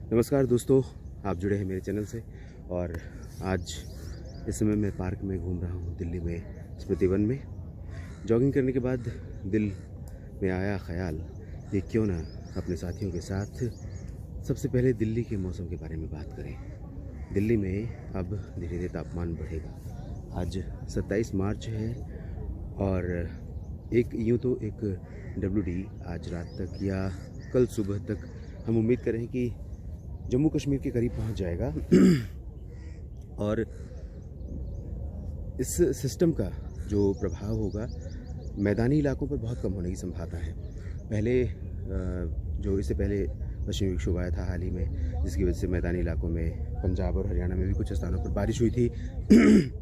नमस्कार दोस्तों, आप जुड़े हैं मेरे चैनल से। और आज इस समय मैं पार्क में घूम रहा हूँ दिल्ली में, स्मृति वन में। जॉगिंग करने के बाद दिल में आया ख्याल कि क्यों ना अपने साथियों के साथ सबसे पहले दिल्ली के मौसम के बारे में बात करें। दिल्ली में अब धीरे धीरे तापमान बढ़ेगा। आज 27 मार्च है और एक WD आज रात तक या कल सुबह तक हम उम्मीद करें कि जम्मू कश्मीर के करीब पहुंच जाएगा। और इस सिस्टम का जो प्रभाव होगा मैदानी इलाकों पर बहुत कम होने की संभावना है। इससे पहले पश्चिमी विक्षोभ आया था हाल ही में, जिसकी वजह से मैदानी इलाकों में पंजाब और हरियाणा में भी कुछ स्थानों पर बारिश हुई थी।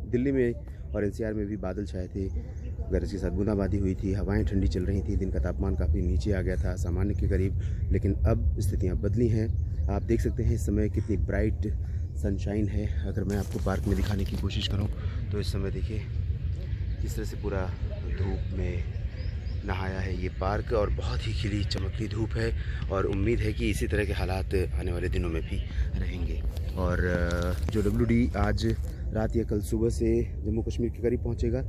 दिल्ली में और NCR में भी बादल छाए थे, गरज के साथ बूंदाबांदी हुई थी, हवाएं ठंडी चल रही थी, दिन का तापमान काफ़ी नीचे आ गया था सामान्य के करीब। लेकिन अब स्थितियां बदली हैं। आप देख सकते हैं इस समय कितनी ब्राइट सनशाइन है। अगर मैं आपको पार्क में दिखाने की कोशिश करूं तो इस समय देखिए किस तरह से पूरा धूप में नहाया है ये पार्क, और बहुत ही खिली चमकती धूप है। और उम्मीद है कि इसी तरह के हालात आने वाले दिनों में भी रहेंगे। और जो WD आज रात या कल सुबह से जम्मू कश्मीर के करीब पहुंचेगा,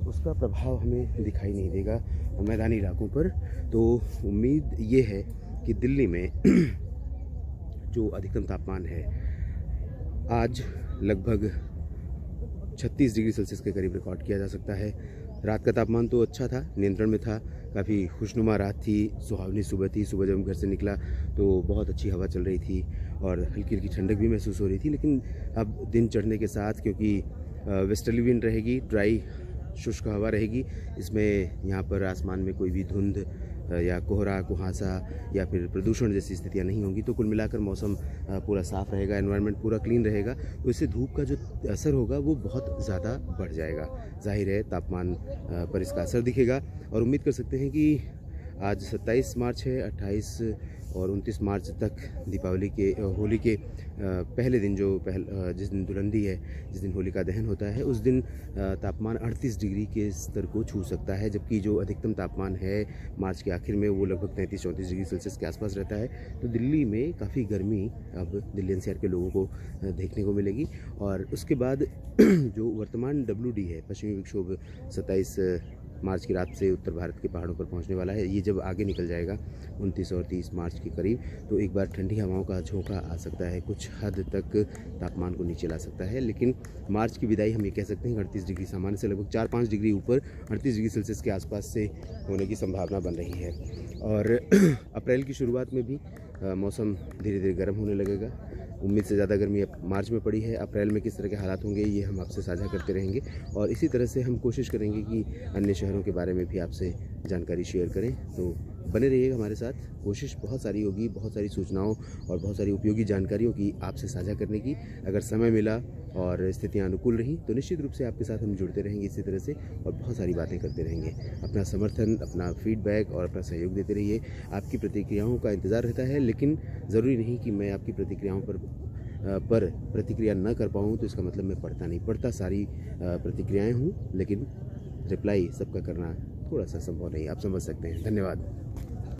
उसका प्रभाव हमें दिखाई नहीं देगा मैदानी इलाकों पर। तो उम्मीद ये है कि दिल्ली में जो अधिकतम तापमान है आज लगभग 36 डिग्री सेल्सियस के करीब रिकॉर्ड किया जा सकता है। रात का तापमान तो अच्छा था, नियंत्रण में था, काफ़ी खुशनुमा रात थी, सुहावनी सुबह थी। सुबह जब हम घर से निकला तो बहुत अच्छी हवा चल रही थी और हल्की हल्की ठंडक भी महसूस हो रही थी। लेकिन अब दिन चढ़ने के साथ, क्योंकि वेस्टर्ली विंड रहेगी, ड्राई शुष्क हवा रहेगी, इसमें यहाँ पर आसमान में कोई भी धुंध या कोहरा कुहासा या फिर प्रदूषण जैसी स्थितियाँ नहीं होंगी। तो कुल मिलाकर मौसम पूरा साफ़ रहेगा, एनवायरनमेंट पूरा क्लीन रहेगा। तो इससे धूप का जो असर होगा वो बहुत ज़्यादा बढ़ जाएगा। जाहिर है तापमान पर इसका असर दिखेगा। और उम्मीद कर सकते हैं कि आज 27 मार्च है, 28 और 29 मार्च तक दीपावली के होली के पहले दिन जिस दिन धुलंडी है, जिस दिन होलिका दहन होता है, उस दिन तापमान 38 डिग्री के स्तर को छू सकता है। जबकि जो अधिकतम तापमान है मार्च के आखिर में वो लगभग 33-34 डिग्री सेल्सियस के आसपास रहता है। तो दिल्ली में काफ़ी गर्मी अब दिल्ली NCR के लोगों को देखने को मिलेगी। और उसके बाद जो वर्तमान WD है, पश्चिमी विक्षोभ 27 मार्च की रात से उत्तर भारत के पहाड़ों पर पहुंचने वाला है। ये जब आगे निकल जाएगा 29 और 30 मार्च के करीब, तो एक बार ठंडी हवाओं का झोंका आ सकता है, कुछ हद तक तापमान को नीचे ला सकता है। लेकिन मार्च की विदाई हम ये कह सकते हैं 38 डिग्री सामान्य से लगभग 4-5 डिग्री ऊपर 38 डिग्री सेल्सियस के आसपास से होने की संभावना बन रही है। और अप्रैल की शुरुआत में भी मौसम धीरे धीरे गर्म होने लगेगा। उम्मीद से ज़्यादा गर्मी अब मार्च में पड़ी है। अप्रैल में किस तरह के हालात होंगे ये हम आपसे साझा करते रहेंगे। और इसी तरह से हम कोशिश करेंगे कि अन्य शहरों के बारे में भी आपसे जानकारी शेयर करें। तो बने रहिएगा हमारे साथ। कोशिश बहुत सारी होगी, बहुत सारी सूचनाओं और बहुत सारी उपयोगी जानकारियों की आपसे साझा करने की। अगर समय मिला और स्थितियां अनुकूल रहीं तो निश्चित रूप से आपके साथ हम जुड़ते रहेंगे इसी तरह से, और बहुत सारी बातें करते रहेंगे। अपना समर्थन, अपना फीडबैक और अपना सहयोग देते रहिए। आपकी प्रतिक्रियाओं का इंतज़ार रहता है, लेकिन ज़रूरी नहीं कि मैं आपकी प्रतिक्रियाओं पर प्रतिक्रिया न कर पाऊँ तो इसका मतलब मैं पढ़ता सारी प्रतिक्रियाएँ हूँ, लेकिन रिप्लाई सबका करना थोड़ा सा संभव नहीं, आप समझ सकते हैं। धन्यवाद।